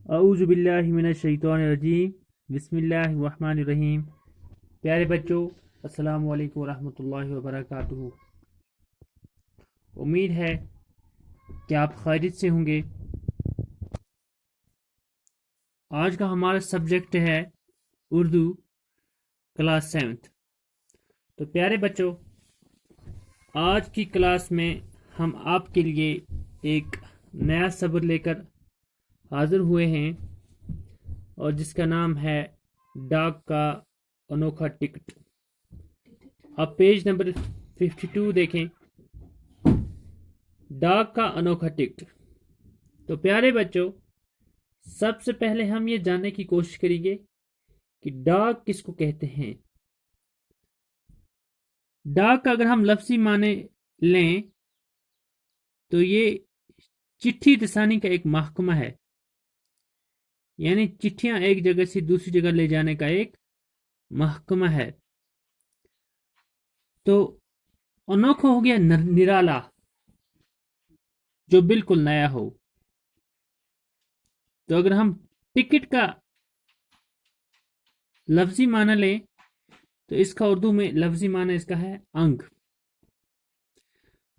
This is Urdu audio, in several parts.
اعوذ باللہ من الشیطان الرجیم بسم اللہ الرحمن الرحیم۔ پیارے بچوں، السلام علیکم ورحمۃ اللہ وبرکاتہ۔ امید ہے کہ آپ خیریت سے ہوں گے۔ آج کا ہمارا سبجیکٹ ہے اردو کلاس 7۔ تو پیارے بچوں، آج کی کلاس میں ہم آپ کے لیے ایک نیا سبق لے کر حاضر ہوئے ہیں، اور جس کا نام ہے ڈاک کا انوکھا ٹکٹ۔ آپ پیج نمبر 52 دیکھیں، ڈاک کا انوکھا ٹکٹ۔ تو پیارے بچوں، سب سے پہلے ہم یہ جاننے کی کوشش کریں گے کہ ڈاک کس کو کہتے ہیں۔ ڈاک کا اگر ہم لفظی معنی لیں تو یہ چٹھی رسانی کا ایک محکمہ ہے، یعنی چٹھیاں ایک جگہ سے دوسری جگہ لے جانے کا ایک محکمہ ہے۔ تو انوکھا ہو گیا نرالا، جو بالکل نیا ہو۔ تو اگر ہم ٹکٹ کا لفظی معنی لیں تو اس کا اردو میں لفظی معنی اس کا ہے انگ۔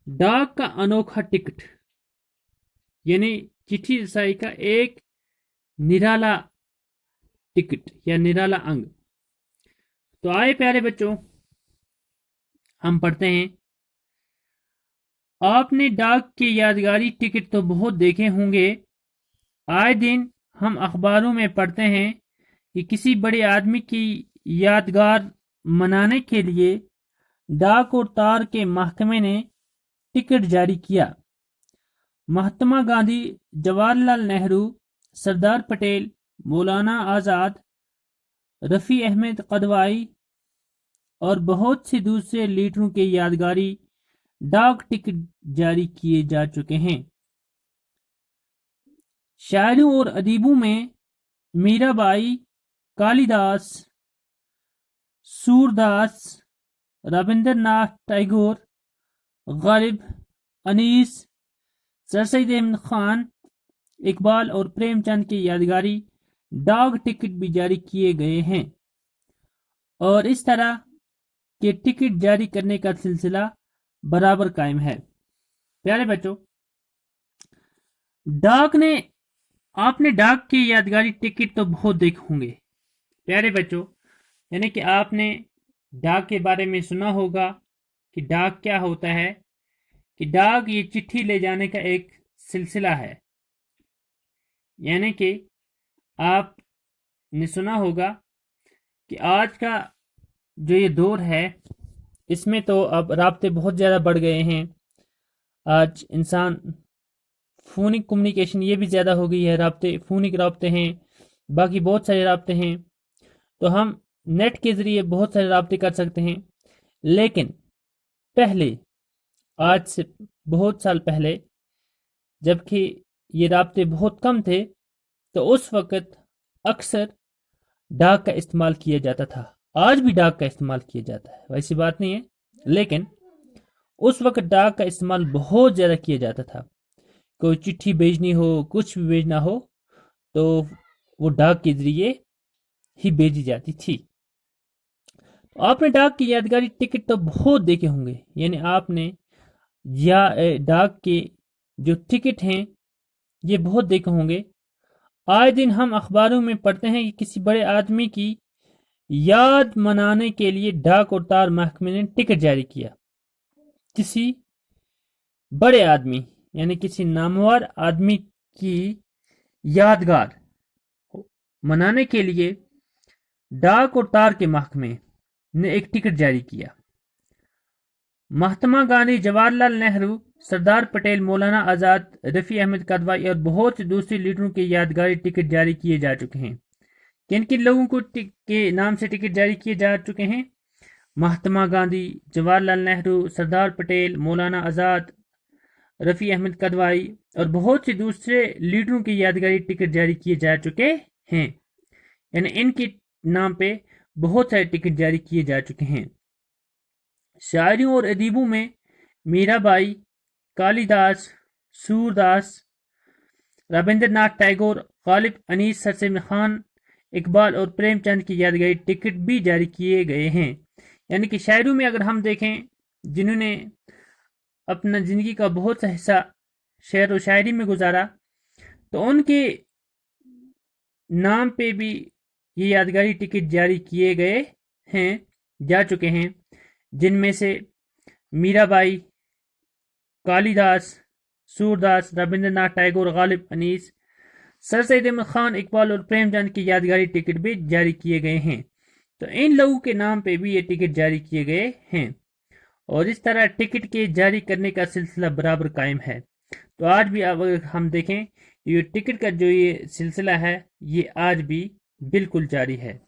ڈاک کا انوکھا ٹکٹ یعنی چٹھی رسائی کا ایک نرالا ٹکٹ یا نرالا انگ۔ تو آئے پیارے بچوں، ہم پڑھتے ہیں۔ آپ نے ڈاک کے یادگاری ٹکٹ تو بہت دیکھے ہوں گے۔ آئے دن ہم اخباروں میں پڑھتے ہیں کہ کسی بڑے آدمی کی یادگار منانے کے لیے ڈاک اور تار کے محکمے نے ٹکٹ جاری کیا۔ مہاتما گاندھی، جواہر لال نہرو، سردار پٹیل، مولانا آزاد، رفیع احمد قدوائی اور بہت سے دوسرے لیڈروں کے یادگاری ڈاک ٹکٹ جاری کیے جا چکے ہیں۔ شاعروں اور ادیبوں میں میرا بائی، کالی داس، سور داس، رابندر ناتھ ٹیگور، غالب، انیس، سر سید احمد خان، اقبال اور پریم چند کے یادگاری ڈاک ٹکٹ بھی جاری کیے گئے ہیں، اور اس طرح کے ٹکٹ جاری کرنے کا سلسلہ برابر قائم ہے۔ پیارے بچوں، آپ نے ڈاک کے یادگاری ٹکٹ تو بہت دیکھے ہوں گے۔ پیارے بچوں، یعنی کہ آپ نے ڈاک کے بارے میں سنا ہوگا کہ ڈاک کیا ہوتا ہے، کہ ڈاک یہ چٹھی لے جانے کا ایک سلسلہ ہے۔ یعنی کہ آپ نے سنا ہوگا کہ آج کا جو یہ دور ہے، اس میں تو اب رابطے بہت زیادہ بڑھ گئے ہیں۔ آج انسان فونک کمیونیکیشن یہ بھی زیادہ ہو گئی ہے، فونک رابطے ہیں، باقی بہت سارے رابطے ہیں۔ تو ہم نیٹ کے ذریعے بہت سارے رابطے کر سکتے ہیں، لیکن پہلے، آج سے بہت سال پہلے، جبکہ یہ رابطے بہت کم تھے، تو اس وقت اکثر ڈاک کا استعمال کیا جاتا تھا۔ آج بھی ڈاک کا استعمال کیا جاتا ہے، ویسی بات نہیں ہے، لیکن اس وقت ڈاک کا استعمال بہت زیادہ کیا جاتا تھا۔ کوئی چٹھی بھیجنی ہو، کچھ بھی بھیجنا ہو، تو وہ ڈاک کے ذریعے ہی بھیجی جاتی تھی۔ آپ نے ڈاک کی یادگاری ٹکٹ تو بہت دیکھے ہوں گے، یعنی آپ نے ڈاک کے جو ٹکٹ ہیں یہ بہت دیکھے ہوں گے۔ آئے دن ہم اخباروں میں پڑھتے ہیں کہ کسی بڑے آدمی کی یاد منانے کے لیے ڈاک اور تار محکمے نے ٹکٹ جاری کیا۔ کسی بڑے آدمی یعنی کسی نامور آدمی کی یادگار منانے کے لیے ڈاک اور تار کے محکمے نے ایک ٹکٹ جاری کیا۔ مہاتما گاندھی، جواہر لال نہرو، سردار پٹیل، مولانا آزاد، رفیع احمد قدوائی اور بہت سے دوسرے لیڈروں کے یادگاری ٹکٹ جاری کیے جا چکے ہیں۔ کن کن لوگوں کے نام سے ٹکٹ جاری کیے جا چکے ہیں؟ مہاتما گاندھی، جواہر لال نہرو، سردار پٹیل، مولانا آزاد، رفیع احمد قدوائی اور بہت سے دوسرے لیڈروں کے یادگاری ٹکٹ جاری کیے جا چکے ہیں، یعنی ان کے نام پہ بہت سارے ٹکٹ جاری کیے جا چکے ہیں۔ شاعروں اور ادیبوں میں میرا بائی، کالی داس، سور داس، رابندر ناتھ ٹیگور، غالب انیس سر سید خان اقبال اور پریم چند کی یادگاری ٹکٹ بھی جاری کیے گئے ہیں. یعنی کہ شاعروں میں اگر ہم دیکھیں جنہوں نے اپنا زندگی کا بہت سا حصہ شعر و شاعری میں گزارا تو ان کے نام پہ بھی یہ یادگاری ٹکٹ جاری کیے گئے ہیں جا چکے ہیں، جن میں سے میرا بائی، کالی داس، سورداس، رابندر ناتھ ٹیگور، غالب انیس، سر سید احمد خان اقبال اور پریم چند کی یادگاری ٹکٹ بھی جاری کیے گئے ہیں. تو ان لوگوں کے نام پہ بھی یہ ٹکٹ جاری کیے گئے ہیں اور اس طرح ٹکٹ کے جاری کرنے کا سلسلہ برابر قائم ہے. تو آج بھی اگر ہم دیکھیں یہ ٹکٹ کا جو یہ سلسلہ ہے یہ آج بھی بالکل جاری ہے.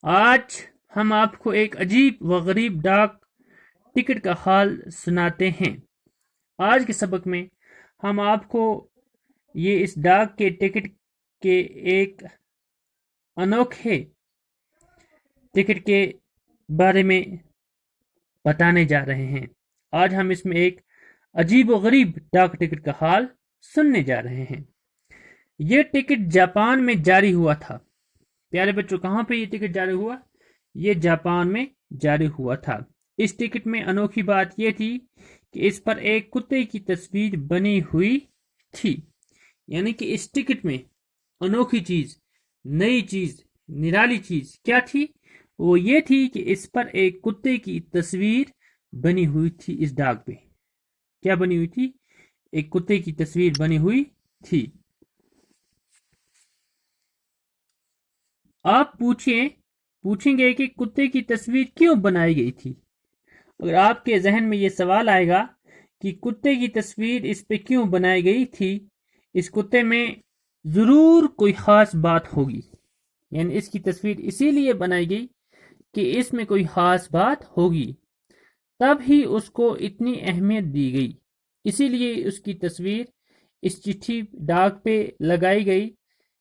آج ہم آپ کو ایک عجیب و غریب ڈاک ٹکٹ کا حال سناتے ہیں. آج کے سبق میں ہم آپ کو یہ اس ڈاک کے ٹکٹ کے ایک انوکھے ٹکٹ کے بارے میں بتانے جا رہے ہیں. آج ہم اس میں ایک عجیب و غریب ڈاک ٹکٹ کا حال سننے جا رہے ہیں. یہ ٹکٹ جاپان میں جاری ہوا تھا. پیارے بچوں، کہاں پہ یہ ٹکٹ جاری ہوا؟ یہ جاپان میں جاری ہوا تھا. اس ٹکٹ میں انوکھی بات یہ تھی کہ اس پر ایک کتے کی تصویر بنی ہوئی تھی. یعنی کہ اس ٹکٹ میں انوکھی چیز، نئی چیز، نرالی چیز کیا تھی؟ وہ یہ تھی کہ اس پر ایک کتے کی تصویر بنی ہوئی تھی. اس ڈاک پہ کیا بنی ہوئی تھی؟ ایک کتے کی تصویر بنی ہوئی تھی. آپ پوچھیں گے کہ کتے کی تصویر کیوں بنائی گئی تھی؟ اگر آپ کے ذہن میں یہ سوال آئے گا کہ کتے کی تصویر اس پہ کیوں بنائی گئی تھی، اس کتے میں ضرور کوئی خاص بات ہوگی. یعنی اس کی تصویر اسی لیے بنائی گئی کہ اس میں کوئی خاص بات ہوگی، تب ہی اس کو اتنی اہمیت دی گئی. اسی لیے اس کی تصویر اس چٹھی ڈاک پہ لگائی گئی.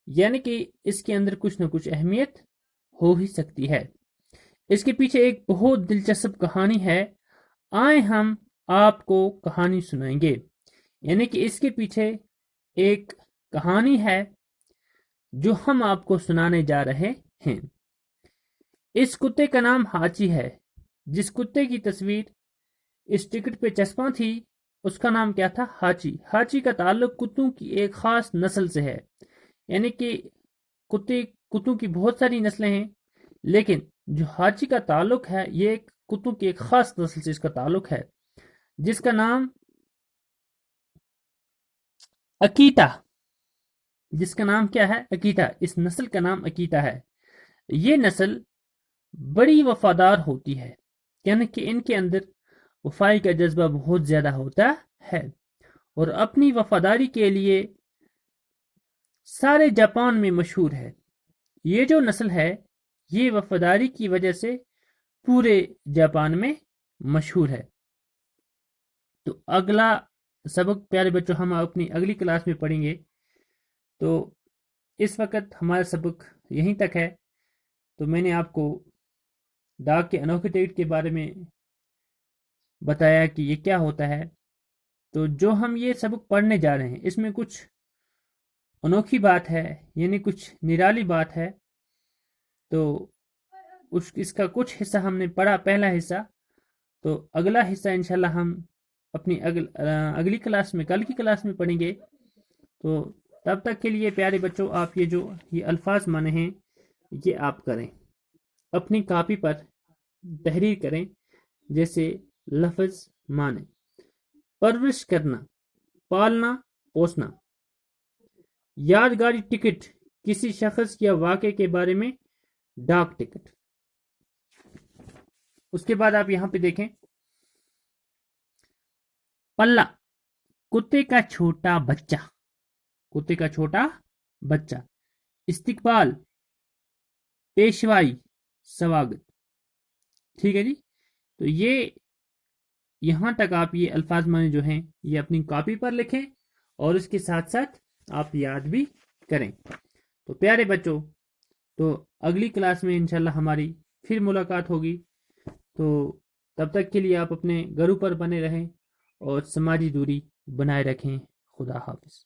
یعنی کہ اس کے اندر کچھ نہ کچھ اہمیت ہو ہی سکتی ہے. اس کے پیچھے ایک بہت دلچسپ کہانی ہے. آئیں ہم آپ کو کہانی سنائیں گے. یعنی کہ اس کے پیچھے ایک کہانی ہے جو ہم آپ کو سنانے جا رہے ہیں. اس کتے کا نام ہاچی ہے. جس کتے کی تصویر اس ٹکٹ پہ چسپاں تھی اس کا نام کیا تھا؟ ہاچی. ہاچی کا تعلق کتوں کی ایک خاص نسل سے ہے. یعنی کہ کتوں کی بہت ساری نسلیں ہیں، لیکن جو ہاچی کا تعلق ہے یہ کتوں کی ایک خاص نسل سے اس کا تعلق ہے، جس کا نام اکیتا. جس کا نام کیا ہے؟ اکیتا. اس نسل کا نام اکیتا ہے. یہ نسل بڑی وفادار ہوتی ہے. یعنی کہ ان کے اندر وفائی کا جذبہ بہت زیادہ ہوتا ہے اور اپنی وفاداری کے لیے سارے جاپان میں مشہور ہے. یہ جو نسل ہے یہ وفاداری کی وجہ سے پورے جاپان میں مشہور ہے. تو اگلا سبق پیارے بچوں ہم اپنی اگلی کلاس میں پڑھیں گے. تو اس وقت ہمارا سبق یہیں تک ہے. تو میں نے آپ کو ڈاک کے انوکھے ٹکٹ کے بارے میں بتایا کہ یہ کیا ہوتا ہے. تو جو ہم یہ سبق پڑھنے جا رہے ہیں اس میں کچھ انوکھی بات ہے، یعنی کچھ نرالی بات ہے. تو اس کا کچھ حصہ ہم نے پڑھا، پہلا حصہ. تو اگلا حصہ انشاءاللہ ہم اپنی اگلی کلاس میں، کل کی کلاس میں پڑھیں گے. تو تب تک کے لیے پیارے بچوں آپ یہ الفاظ مانے ہیں یہ آپ کریں، اپنی کاپی پر تحریر کریں. جیسے لفظ مانے: پرورش کرنا، پالنا پوسنا. یادگاری ٹکٹ، کسی شخص یا واقعے کے بارے میں ڈاک ٹکٹ. اس کے بعد آپ یہاں پہ دیکھیں پلہ، کتے کا چھوٹا بچہ. کتے کا چھوٹا بچہ. استقبال، پیشوائی، سواگت. ٹھیک ہے جی. تو یہ یہاں تک آپ یہ الفاظ مانے جو ہیں یہ اپنی کاپی پر لکھیں اور اس کے ساتھ ساتھ آپ یاد بھی کریں. تو پیارے بچوں، تو اگلی کلاس میں انشاءاللہ ہماری پھر ملاقات ہوگی. تو تب تک کے لیے آپ اپنے گھروں پر بنے رہیں اور سماجی دوری بنائے رکھیں. خدا حافظ.